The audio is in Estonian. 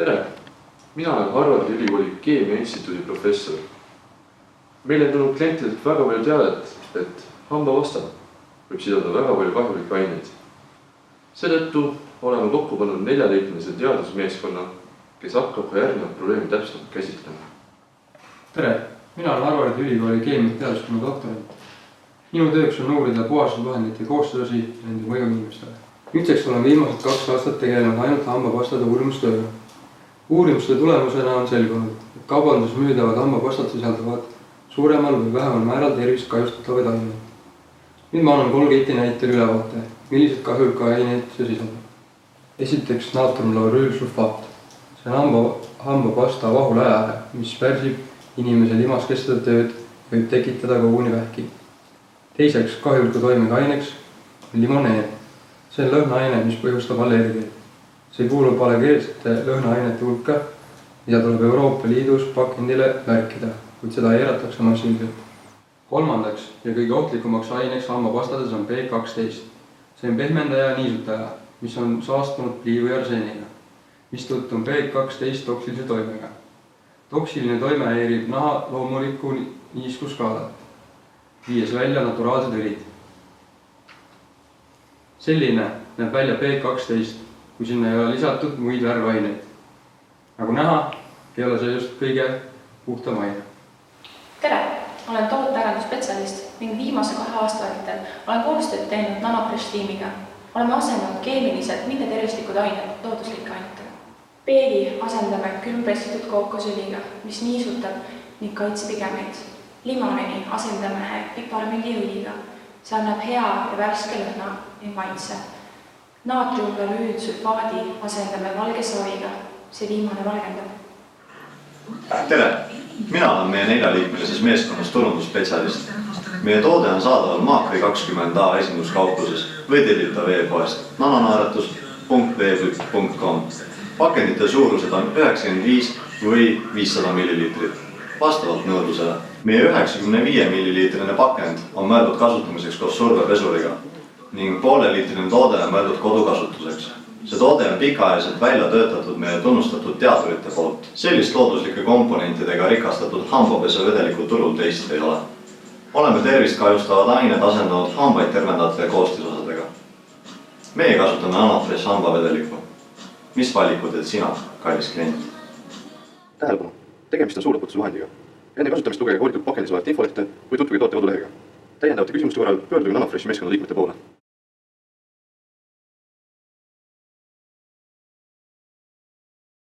Tere! Mina olen Harvardi ülikooli Keemia Instituudi professor. Meil on tulnud klientidelt väga palju teadet, et hambapasta võib siduda väga palju kahjulikke aineid. Seetõttu oleme kokku pannud 4-liikmelise teadusmeeskonna, kes hakkab ka järgnevat probleemi täpsemalt käsitlema. Tere! Mina olen Harvardi ülikooli keemia teaduskonna doktorant. Minu tööks on uurida puhastusvahendite koostosi ja nende mõju inimestele. Nüüdseks olen viimased 2 aastat tegelenud ainult hambapastade uurimustööga. Uurimuste tulemusena on selgunud, et kaubanduses müüdavad hambapastad sisaldavad suuremal või vähemal määral tervist kahjustatavaid aineid. Nüüd ma annan Colgate'i näitel ülevaate, millised kahjulikke aineid see sisaldab. Esiteks naatriumlaurüülsulfaat. See on hambapasta vahulähe, mis pärsib inimese limaskestade tööd ja võib tekitada koguni vähki. Teiseks kahjuliku toimega aineks on limoneen. See on lõhnaaine, mis põhjustab allergiaid. See kuulub allergeensete lõhnaainete hulka, mida tuleb Euroopa Liidus pakendile märkida, kuid seda eiratakse massiliselt. Kolmandaks ja kõige ohtlikumaks aineks hambapastades on B12. See on pehmendaja ja niisutaja, mis on saastunud plii või arseeniga, mistõttu on B12 toksilise toimega. Toksiline toime häirib naha loomulikku niiskuskaalat, viies välja naturaalsed õlid. Selline näeb välja B12, kui sinna ei ole lisatud muid värvaineid. Nagu näha, ei ole see just kõige puhtam aine. Tere! Olen tootearendusspetsialist ning viimase 2 aasta vältel olen koostööd teinud Nanofresh tiimiga. Oleme asendanud keemiliselt mittetervislikud ained looduslike ainetega. Peedi asendame külmpressitud kookosõliga, mis niisutab ning kaitseb igemeid. Limoneni asendame piparmilliõliga. See annab hea ja värske lõhna ning maitse. Naatriumlaurüülsulfaadi asendame valge sooviga. See viimane valgendab. Tere! Mina olen meie 4-liikmelises meeskonnas turundusspetsialist. Meie toode on saadaval Maakri 20A esinduskaupluses või tellitav e-poest nanonaaratus.web.com. Pakendite suurused on 95 või 500 milliliitrit, vastavalt nõudlusele. Meie 95 milliliitrine pakend on mõeldud kasutamiseks koos survepesuriga ning 0,5-liitrine toode on mõeldud kodukasutuseks. See toode on pikaajaliselt välja töötatud meie tunnustatud teadurite poolt. Sellist looduslike komponentidega rikastatud hambapesuvedeliku turul teist ei ole. Oleme tervist kahjustavad ained asendanud hambaid tervendavate koostisosadega. Meie kasutame Nanofresh hambavedelikku. Mis valikud teed sina, kallis klient? Tähelepanu! Tegemist on suurlõputusvahendiga. Enne kasutamist lugege koolitud pakendis olevat infolehte või tutvuge toote kodulehega. Täiendavate küsimuste korral pöörduge Nanofreshi meeskonna liikmete poole.